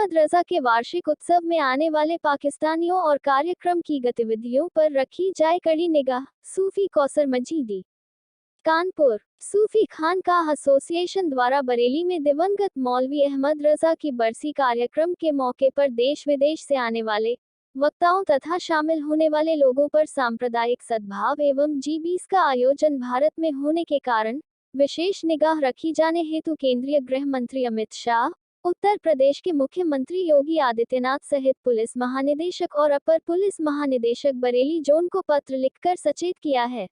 अहमद रजा के वार्षिक उत्सव में आने वाले पाकिस्तानियों और कार्यक्रम की गतिविधियों पर रखी जाए कड़ी निगाह। सूफी कौसर मजीदी। कानपुर। सूफी खानकाह एसोसिएशन द्वारा बरेली में दिवंगत मौलवी अहमद रजा की बरसी कार्यक्रम के मौके पर देश विदेश से आने वाले वक्ताओं तथा शामिल होने वाले लोगों पर सांप्रदायिक सद्भाव एवं G20 का आयोजन भारत में होने के कारण विशेष निगाह रखी जाने हेतु केंद्रीय गृह मंत्री अमित शाह, उत्तर प्रदेश के मुख्यमंत्री योगी आदित्यनाथ सहित पुलिस महानिदेशक और अपर पुलिस महानिदेशक बरेली जोन को पत्र लिखकर सचेत किया है।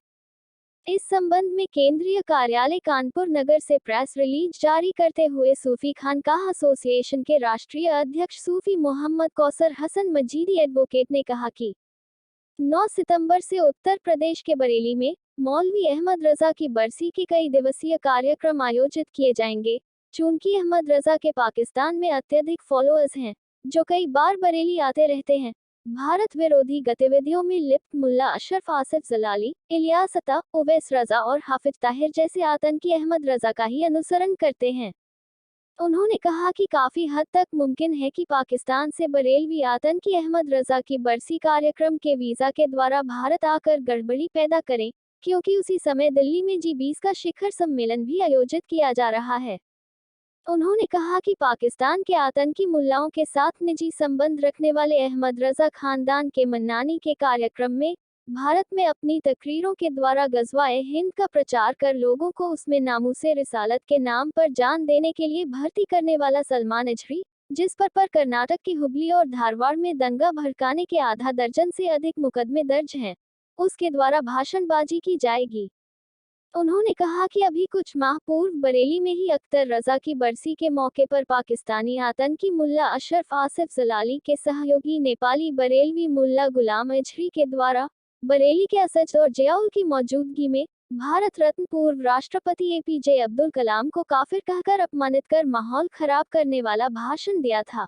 इस संबंध में केंद्रीय कार्यालय कानपुर नगर से प्रेस रिलीज जारी करते हुए सूफी खानकाह एसोसिएशन के राष्ट्रीय अध्यक्ष सूफी मोहम्मद कौसर हसन मजीदी एडवोकेट ने कहा कि 9 सितंबर से उत्तर प्रदेश के बरेली में मौलवी अहमद रजा की बरसी के कई दिवसीय कार्यक्रम आयोजित किए जाएंगे। चूंकि अहमद रजा के पाकिस्तान में अत्यधिक फॉलोअर्स हैं, जो कई बार बरेली आते रहते हैं, भारत विरोधी गतिविधियों में लिप्त मुल्ला अशरफ आसिफ जलाली, इलियास अता, उवैस रजा और हाफिज ताहिर जैसे आतंकी अहमद रजा का ही अनुसरण करते हैं। उन्होंने कहा कि काफी हद तक मुमकिन है कि पाकिस्तान से बरेलवी आतंकी अहमद रजा की बरसी कार्यक्रम के वीजा के द्वारा भारत आकर गड़बड़ी पैदा करें, क्योंकि उसी समय दिल्ली में G20 का शिखर सम्मेलन भी आयोजित किया जा रहा है। उन्होंने कहा कि पाकिस्तान के आतंकी मुल्लाओं के साथ निजी संबंध रखने वाले अहमद रजा खानदान के मन्नानी के कार्यक्रम में भारत में अपनी तकरीरों के द्वारा गज़वाए हिंद का प्रचार कर लोगों को उसमें नामूसे रिसालत के नाम पर जान देने के लिए भर्ती करने वाला सलमान अजहरी, जिस पर कर्नाटक के हुबली और धारवाड़ में दंगा भड़काने के आधा दर्जन से अधिक मुकदमे दर्ज हैं, उसके द्वारा भाषणबाजी की जाएगी। उन्होंने कहा कि अभी कुछ माह पूर्व बरेली में ही अख्तर रजा की बरसी के मौके पर पाकिस्तानी आतंकी मुल्ला अशरफ आसिफ जलाली के सहयोगी नेपाली बरेलवी मुल्ला गुलाम अजहरी के द्वारा बरेली के असद और जियाउल की मौजूदगी में भारत रत्न पूर्व राष्ट्रपति APJ अब्दुल कलाम को काफिर कहकर अपमानित कर माहौल खराब करने वाला भाषण दिया था।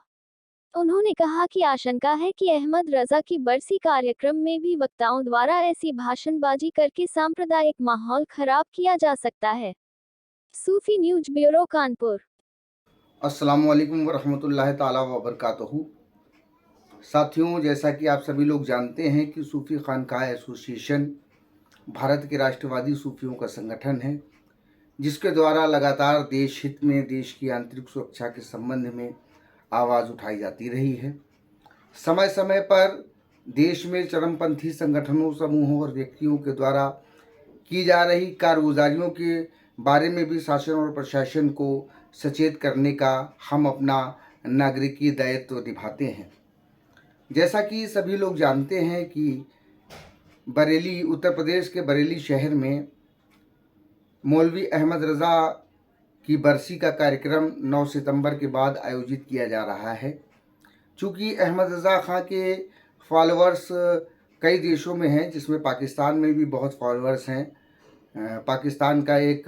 उन्होंने कहा कि आशंका है कि अहमद रजा की बरसी कार्यक्रम में भी वक्ताओं द्वारा ऐसी भाषणबाजी करके सांप्रदायिक माहौल खराब किया जा सकता है। सूफी न्यूज ब्यूरो कानपुर। अस्सलामु अलैकुम वरहमतुल्लाहि ताला वबरकातुहू। साथियों, जैसा कि आप सभी लोग जानते हैं कि सूफी खानकाह एसोसिएशन भारत के राष्ट्रवादी सूफियों का संगठन है, जिसके द्वारा लगातार देश हित में, देश की आंतरिक सुरक्षा के संबंध में आवाज़ उठाई जाती रही है। समय समय पर देश में चरमपंथी संगठनों, समूहों और व्यक्तियों के द्वारा की जा रही कारगुजारियों के बारे में भी शासन और प्रशासन को सचेत करने का हम अपना नागरिकी दायित्व निभाते हैं। जैसा कि सभी लोग जानते हैं कि बरेली, उत्तर प्रदेश के बरेली शहर में मौलवी अहमद रज़ा की बरसी का कार्यक्रम 9 सितंबर के बाद आयोजित किया जा रहा है। चूँकि अहमद रज़ा खां के फॉलोअर्स कई देशों में हैं, जिसमें पाकिस्तान में भी बहुत फॉलोअर्स हैं। पाकिस्तान का एक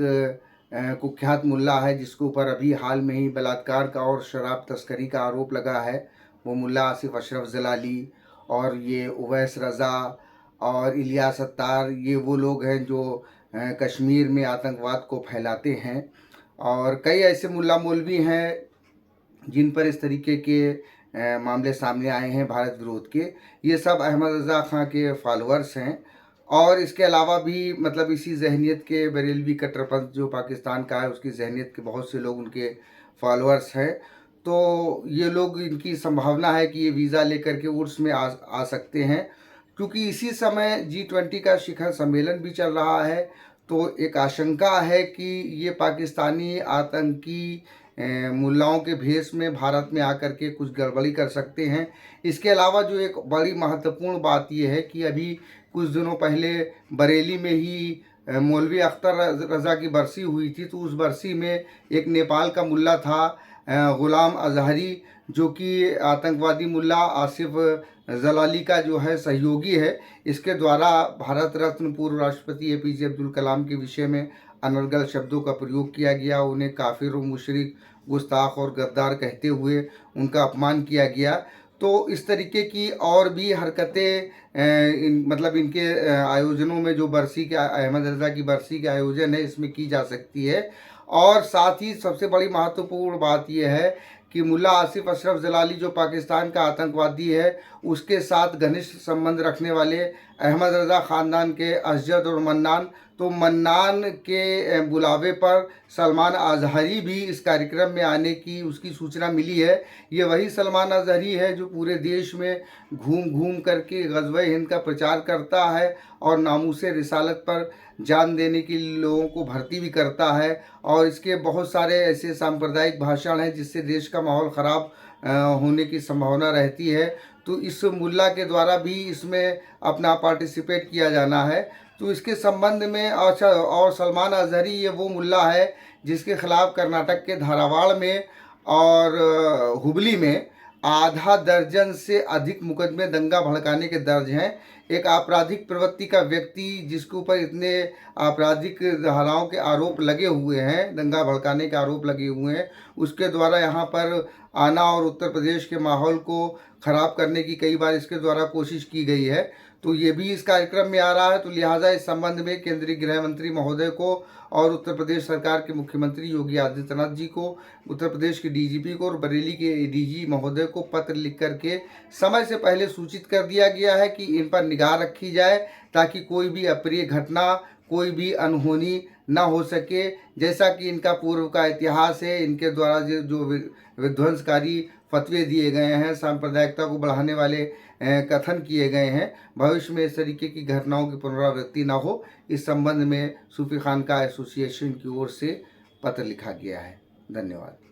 कुख्यात मुल्ला है, जिसके ऊपर अभी हाल में ही बलात्कार का और शराब तस्करी का आरोप लगा है, वो मुल्ला आसिफ अशरफ जलाली। और ये उवैस रज़ा और इलियास अत्तार, ये वो लोग हैं जो कश्मीर में आतंकवाद को फैलाते हैं। और कई ऐसे मुल्ला मौलवी हैं जिन पर इस तरीके के मामले सामने आए हैं भारत विरोध के। ये सब अहमद रज़ा खां के फॉलोअर्स हैं। और इसके अलावा भी मतलब इसी जहनीत के बरेलवी कट्टरपंथ जो पाकिस्तान का है, उसकी जहनीत के बहुत से लोग उनके फॉलोअर्स हैं। तो ये लोग, इनकी संभावना है कि ये वीज़ा लेकर के उर्स में आ सकते हैं, क्योंकि इसी समय G20 का शिखर सम्मेलन भी चल रहा है। तो एक आशंका है कि ये पाकिस्तानी आतंकी मुल्लाओं के भेष में भारत में आकर के कुछ गड़बड़ी कर सकते हैं। इसके अलावा जो एक बड़ी महत्वपूर्ण बात ये है कि अभी कुछ दिनों पहले बरेली में ही मौलवी अख्तर रज़ा की बरसी हुई थी। तो उस बरसी में एक नेपाल का मुल्ला था, गुलाम अजहरी, जो कि आतंकवादी मुल्ला आसिफ जलाली का जो है सहयोगी है। इसके द्वारा भारत रत्न पूर्व राष्ट्रपति APJ अब्दुल कलाम के विषय में अनर्गल शब्दों का प्रयोग किया गया। उन्हें काफिर और मुशरिक, गुस्ताख और गद्दार कहते हुए उनका अपमान किया गया। तो इस तरीके की और भी हरकतें मतलब इनके आयोजनों में जो बरसी के अहमद रज़ा की बरसी के आयोजन है इसमें की जा सकती है। और साथ ही सबसे बड़ी महत्वपूर्ण बात यह है कि मुल्ला आसिफ अशरफ जलाली जो पाकिस्तान का आतंकवादी है, उसके साथ घनिष्ठ संबंध रखने वाले अहमद रज़ा ख़ानदान के असजद और मन्नान, तो मन्नान के बुलावे पर सलमान अज़हरी भी इस कार्यक्रम में आने की उसकी सूचना मिली है। ये वही सलमान अज़हरी है जो पूरे देश में घूम घूम करके ग़ज़वे हिंद का प्रचार करता है और नामूसे रिसालत पर जान देने के लिए लोगों को भर्ती भी करता है। और इसके बहुत सारे ऐसे सांप्रदायिक भाषण हैं जिससे देश का माहौल ख़राब होने की संभावना रहती है। तो इस मुल्ला के द्वारा भी इसमें अपना पार्टिसिपेट किया जाना है। तो इसके संबंध में और सलमान अज़हरी ये वो मुल्ला है जिसके खिलाफ कर्नाटक के धारावाड़ में और हुबली में आधा दर्जन से अधिक मुकदमे दंगा भड़काने के दर्ज हैं। एक आपराधिक प्रवृत्ति का व्यक्ति जिसके ऊपर इतने आपराधिक धाराओं के आरोप लगे हुए हैं, दंगा भड़काने के आरोप लगे हुए हैं, उसके द्वारा यहाँ पर आना और उत्तर प्रदेश के माहौल को ख़राब करने की कई बार इसके द्वारा कोशिश की गई है। तो ये भी इस कार्यक्रम में आ रहा है। तो लिहाजा इस संबंध में केंद्रीय गृह मंत्री महोदय को और उत्तर प्रदेश सरकार के मुख्यमंत्री योगी आदित्यनाथ जी को, उत्तर प्रदेश के डीजीपी को और बरेली के एडीजी महोदय को पत्र लिख करके समय से पहले सूचित कर दिया गया है कि इन पर निगाह रखी जाए ताकि कोई भी अप्रिय घटना, कोई भी अनहोनी न हो सके। जैसा कि इनका पूर्व का इतिहास है, इनके द्वारा जो विध्वंसकारी फतवे दिए गए हैं, सांप्रदायिकता को बढ़ाने वाले कथन किए गए हैं, भविष्य में इस तरीके की घटनाओं की पुनरावृत्ति न हो, इस संबंध में सूफी खानका एसोसिएशन की ओर से पत्र लिखा गया है। धन्यवाद।